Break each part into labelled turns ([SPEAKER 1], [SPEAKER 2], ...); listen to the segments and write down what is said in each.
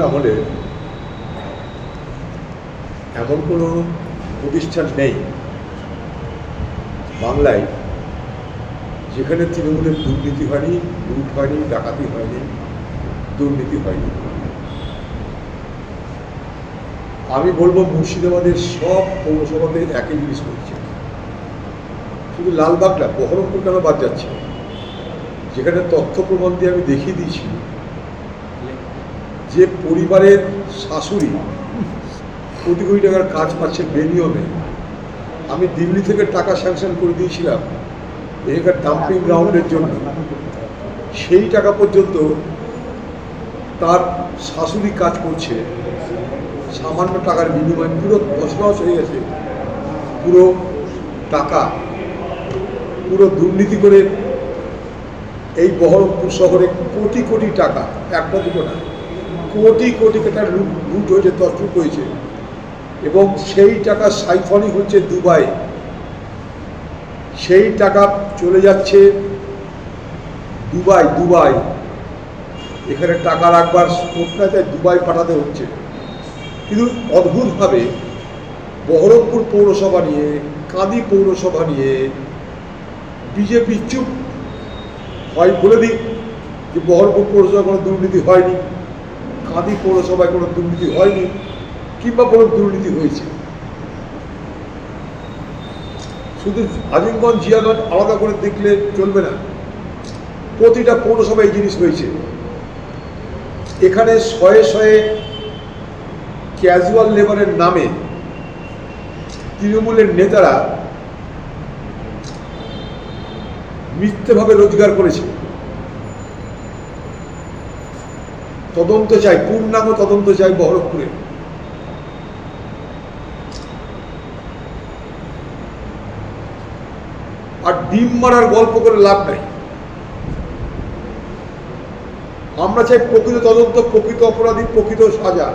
[SPEAKER 1] আমলে এমন কোনো প্রতিষ্ঠান নেই বাংলায় যেখানে তৃণমূলের দুর্নীতি হয়নি, লুট হয়নি, ডাকাতি হয়নি, দুর্নীতি হয়নি। আমি বলবো মুর্শিদাবাদের সব পৌরসভাতে একই জিনিস করছে। শুধু লালবাগটা, বহরমপুর কেন বাদ যাচ্ছে? যেখানে তথ্য প্রমাণ দিয়ে আমি দেখিয়ে দিয়েছি যে পরিবারের শাশুড়ি কোটি কোটি টাকার কাজ পাচ্ছে বেনিয়মে। আমি দিল্লি থেকে টাকা স্যাংশন করে দিয়েছিলাম এখানকার ডাম্পিং গ্রাউন্ডের জন্য, সেই টাকা পর্যন্ত তার শাশুড়ি কাজ করছে সামান্য টাকার বিনিময়ে। পুরো তছনছ হয়ে গেছে, পুরো টাকা পুরো দুর্নীতি করে এই বহরমপুর শহরে কোটি কোটি টাকা, একটা দুটো না, কোটি কোটি টাকা লুট হয়েছে, তছরূপ হয়েছে। এবং সেই টাকা সাইফনই হচ্ছে দুবাই। সেই টাকা চলে যাচ্ছে দুবাই। এখানে টাকা রাখবার স্কোপ না, তাই দুবাই পাঠাতে হচ্ছে। কিন্তু অদ্ভুতভাবে বহরমপুর পৌরসভা নিয়ে, কাঁদি পৌরসভা নিয়ে বিজেপি চুপ। হয় বলে দিই যে বহরমপুর পৌরসভায় কোনো দুর্নীতি হয়নি, কাঁদি পৌরসভায় কোনো দুর্নীতি হয়নি, কিংবা কোনো দুর্নীতি হয়েছে। শুধু আজিমগঞ্জ, জিয়াগঞ্জ আলাদা করে দেখলে চলবে না, প্রতিটা পৌরসভায় এই জিনিস হয়েছে। এখানে শয়ে শয়ে ক্যাজুয়াল লেবারের নামে তৃণমূলের নেতারা মিথ্যেভাবে রোজগার করেছে। তদন্ত চাই, পূর্ণাঙ্গ তদন্ত চাই বহরমপুরে। আর ডিম মারার গল্প করে লাভ নাই। আমরা চাই প্রকৃত তদন্ত, প্রকৃত অপরাধী, প্রকৃত সাজা।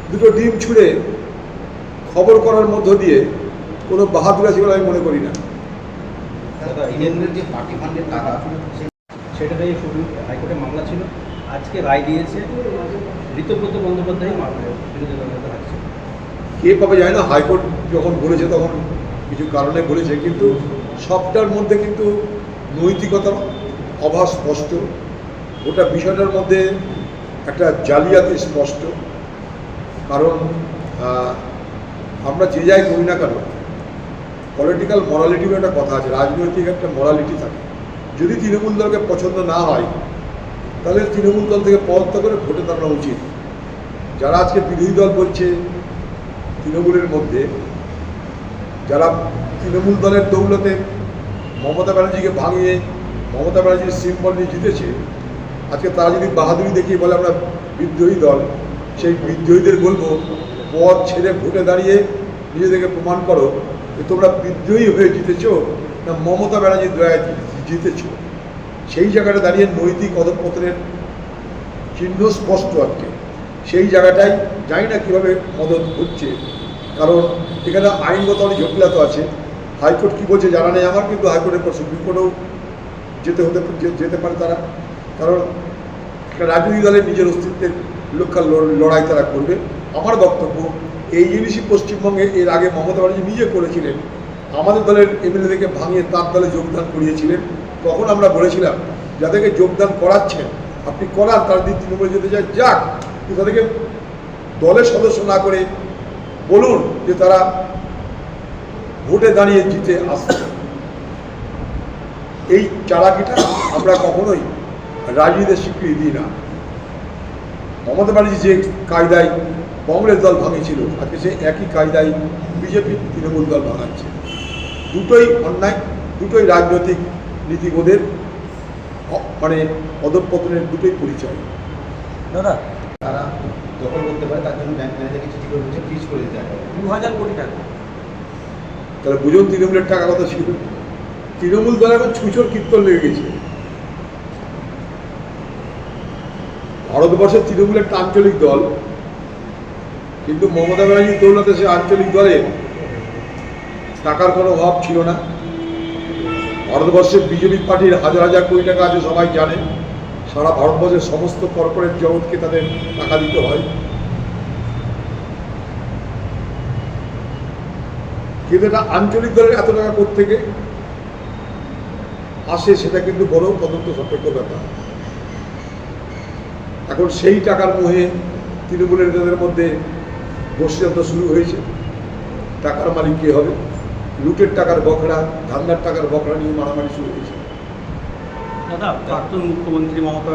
[SPEAKER 1] দুটো ডিম ছুঁড়ে খবর করার মধ্য দিয়ে কোনো বাহাদুর আছে বলে আমি মনে করি না।
[SPEAKER 2] যে পার্টি ফান্ডের টাকা সেটাই হাইকোর্টে মামলা ছিল, আজকে রায় দিয়েছে ঋতব্রত বন্দ্যোপাধ্যায় বিরোধী দলনেতা রাখছে।
[SPEAKER 1] কে পাবে জানি না, হাইকোর্ট যখন বলেছে তখন কিছু কারণে বলেছে, কিন্তু সবটার মধ্যে কিন্তু নৈতিকতার অভাব স্পষ্ট। ওটা বিষয়টার মধ্যে একটা জালিয়াতি স্পষ্ট। কারণ আমরা যে যাই করি না কেন, পলিটিক্যাল মরালিটিরও একটা কথা আছে, রাজনৈতিক একটা মরালিটি থাকে। যদি তৃণমূল দলকে পছন্দ না হয় তাহলে তৃণমূল দল থেকে পদত্যাগ করে ভোটে দাঁড়ানো উচিত। যারা আজকে বিরোধী দল বলছে তৃণমূলের মধ্যে, যারা তৃণমূল দলের দৌলতে মমতা ব্যানার্জিকে ভাঙিয়ে মমতা ব্যানার্জির সিম্বল নিয়ে জিতেছে, আজকে তারা যদি বাহাদুরি দেখিয়ে বলে আমরা বিদ্রোহী দল, সেই বিদ্রোহীদের বলবো পদ ছেড়ে ভোটে দাঁড়িয়ে নিজেদেরকে প্রমাণ করো যে তোমরা বিদ্রোহী হয়ে জিতেছো না মমতা ব্যানার্জির দয়ায় জিতেছো। সেই জায়গাটা দাঁড়িয়ে নৈতিক অধঃপতনের চিহ্ন স্পষ্ট। আজকে সেই জায়গাটাই জানি না কীভাবে মদত হচ্ছে, কারণ এখানে আইনগত অনেক জটিলতা আছে। হাইকোর্ট কী বলছে জানা নেই আমার, কিন্তু হাইকোর্টের পর সুপ্রিম কোর্টেও যেতে পারে তারা। কারণ একটা রাজনৈতিক দলের নিজের অস্তিত্বের রক্ষার লড়াই তারা করবে। আমার বক্তব্য, এই জিনিসই পশ্চিমবঙ্গে এর আগে মমতা ব্যানার্জি নিজে করেছিলেন। আমাদের দলের এমএলএদেরকে ভাঙিয়ে তার দলে যোগদান করিয়েছিলেন। তখন আমরা বলেছিলাম যাদেরকে যোগদান করাচ্ছেন আপনি করান, তারা যদি তৃণমূলে যেতে চায় যাক, কিন্তু তাদেরকে দলের সদস্য না করে বলুন যে তারা ভোটে দাঁড়িয়ে জিতে আসছে। এই চালাকিটা আমরা কখনোই রাজনীতির স্বীকৃতি দিই না। মমতা ব্যানার্জি যে কায়দায় কংগ্রেস দল ভাঙিয়েছিল, আজকে সে একই কায়দায় বিজেপি তৃণমূল দল ভাঙাচ্ছে। দুটোই অন্যায়, দুটোই রাজনৈতিক নীতিবোধের মানে অধঃপতনের দুটোই পরিচয়।
[SPEAKER 2] দাদা তারা দখল করতে পারে, তার জন্য ব্যাংক ম্যানেজারকে চিঠি করে বলছে ফ্রিজ করে দিতে হবে 2000 কোটি টাকা।
[SPEAKER 1] তাহলে বুঝুন তৃণমূলের টাকা কথা ছিল। তৃণমূল দল এখন ছুঁচোর কীর্তন লেগে গেছে। ভারতবর্ষের তৃণমূল একটা আঞ্চলিক দল, কিন্তু মমতা ব্যানার্জির দৌলতে সে আঞ্চলিক দলে টাকার কোনো অভাব ছিল না। ভারতবর্ষের বিজেপি পার্টির হাজার হাজার কোটি টাকা আছে, সবাই জানে। সারা ভারতবর্ষের সমস্ত কর্পোরেট জগৎকে তাদের টাকা দিতে হয়, কিন্তু এটা আঞ্চলিক দলের এত টাকা কোত্থেকে আসে সেটা কিন্তু বড় তদন্ত সাপেক্ষ ব্যাপার। এখন সেই টাকার মোহে তৃণমূলের নেতাদের মধ্যে গোষ্ঠীতন্ত্র শুরু হয়েছে। টাকার মালিক কে হবে, লুটের টাকার বখরা, ধান্দার টাকার বখরা নিয়ে মারামারি শুরু হয়েছে।
[SPEAKER 2] দাদা, প্রাক্তন মুখ্যমন্ত্রী মমতা